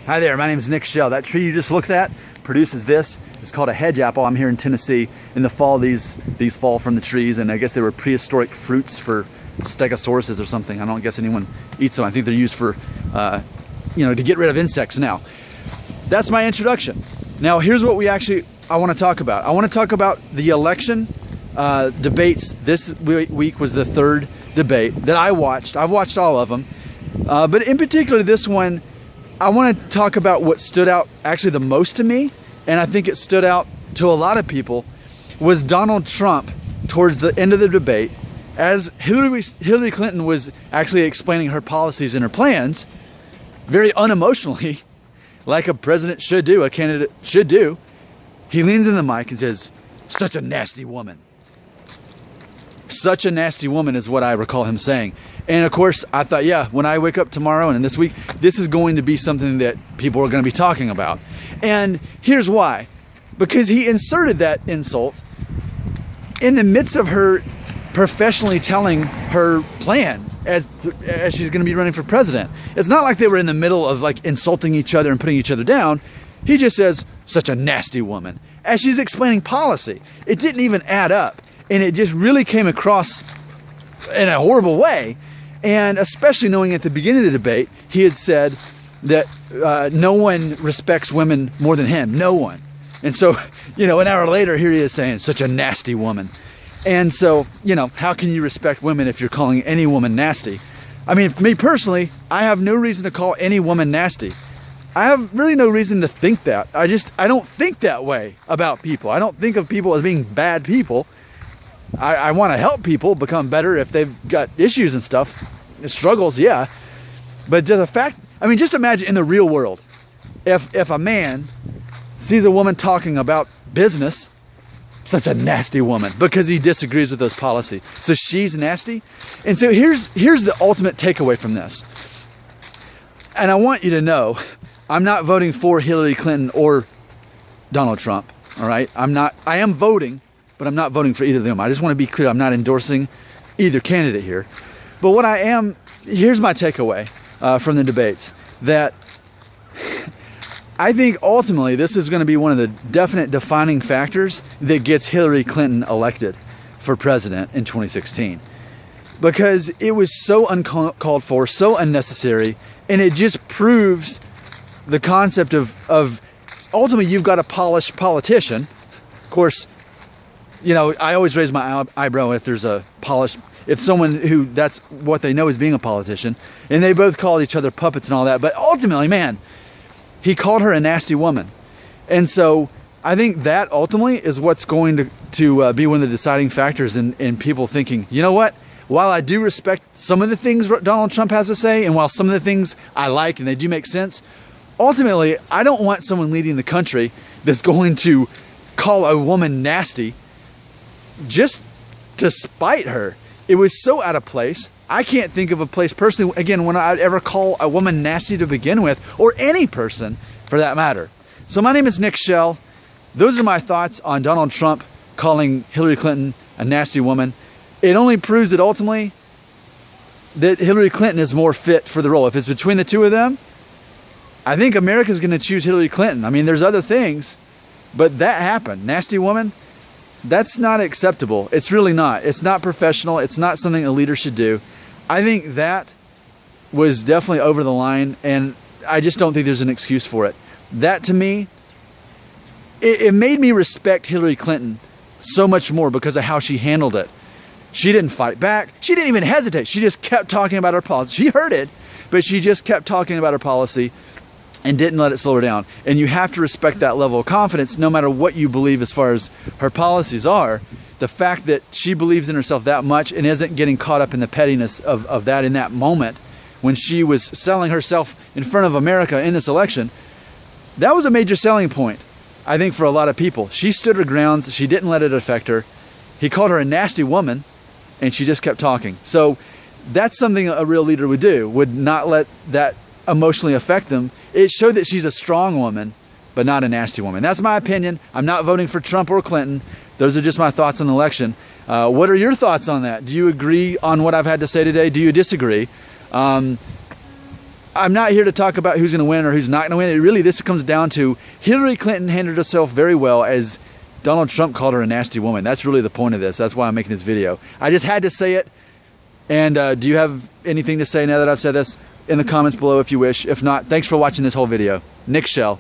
Hi there, my name is Nick Shell. That tree you just looked at produces this. It's called a hedge apple. I'm here in Tennessee. In the fall, these fall from the trees, and I guess they were prehistoric fruits for stegosauruses or something. I don't guess anyone eats them. I think they're used for, to get rid of insects now. That's my introduction. Now, here's what I want to talk about. I want to talk about the election debates. This week was the third debate that I watched. I've watched all of them. But in particular, this one, I want to talk about what stood out actually the most to me, and I think it stood out to a lot of people, was Donald Trump towards the end of the debate, as Hillary Clinton was actually explaining her policies and her plans, very unemotionally, like a president should do, a candidate should do. He leans in the mic and says, "Such a nasty woman." Such a nasty woman is what I recall him saying. And of course, I thought, yeah, when I wake up tomorrow and this week, this is going to be something that people are going to be talking about. And here's why. Because he inserted that insult in the midst of her professionally telling her plan as she's going to be running for president. It's not like they were in the middle of like insulting each other and putting each other down. He just says, "Such a nasty woman," as she's explaining policy. It didn't even add up. And it just really came across in a horrible way. And especially knowing at the beginning of the debate, he had said that no one respects women more than him. No one. And so, an hour later, here he is saying, "Such a nasty woman." And so, how can you respect women if you're calling any woman nasty? I mean, for me personally, I have no reason to call any woman nasty. I have really no reason to think that. I don't think that way about people. I don't think of people as being bad people. I want to help people become better if they've got issues and stuff, struggles, yeah. But just imagine in the real world, if a man sees a woman talking about business, such a nasty woman, because he disagrees with those policies. So she's nasty. And so here's the ultimate takeaway from this. And I want you to know, I'm not voting for Hillary Clinton or Donald Trump, all right? I am voting, but I'm not voting for either of them. I just want to be clear, I'm not endorsing either candidate here. But here's my takeaway from the debates, that I think ultimately this is going to be one of the definite defining factors that gets Hillary Clinton elected for president in 2016. Because it was so uncalled for, so unnecessary, and it just proves the concept of ultimately you've got a polished politician. Of course, I always raise my eyebrow if someone who that's what they know is being a politician, and they both called each other puppets and all that. But ultimately, man, he called her a nasty woman. And so I think that ultimately is what's going to be one of the deciding factors in people thinking, you know what? While I do respect some of the things Donald Trump has to say, and while some of the things I like and they do make sense, ultimately, I don't want someone leading the country that's going to call a woman nasty just to spite her. It was so out of place. I can't think of a place personally, again, when I'd ever call a woman nasty to begin with, or any person for that matter. So my name is Nick Shell. Those are my thoughts on Donald Trump calling Hillary Clinton a nasty woman. It only proves that ultimately that Hillary Clinton is more fit for the role. If it's between the two of them, I think America's going to choose Hillary Clinton. I mean, there's other things, but that happened. Nasty woman. That's not acceptable. It's really not. It's not professional. It's not something a leader should do. I think that was definitely over the line, and I just don't think there's an excuse for it. That, to me, it made me respect Hillary Clinton so much more because of how she handled it. She didn't fight back. She didn't even hesitate. She just kept talking about her policy. She heard it, but she just kept talking about her policy and didn't let it slow her down. And you have to respect that level of confidence no matter what you believe as far as her policies are. The fact that she believes in herself that much and isn't getting caught up in the pettiness of that in that moment when she was selling herself in front of America in this election, that was a major selling point, I think, for a lot of people. She stood her grounds. She didn't let it affect her. He called her a nasty woman, and she just kept talking. So that's something a real leader would do, would not let that emotionally affect them. It showed that she's a strong woman, but not a nasty woman. That's my opinion. I'm not voting for Trump or Clinton. Those are just my thoughts on the election. What are your thoughts on that? Do you agree on what I've had to say today? Do you disagree? I'm not here to talk about who's going to win or who's not going to win. It really, this comes down to Hillary Clinton handled herself very well, as Donald Trump called her a nasty woman. That's really the point of this. That's why I'm making this video. I just had to say it. And do you have anything to say now that I've said this? In the comments below if you wish. If not, thanks for watching this whole video. Nick Shell.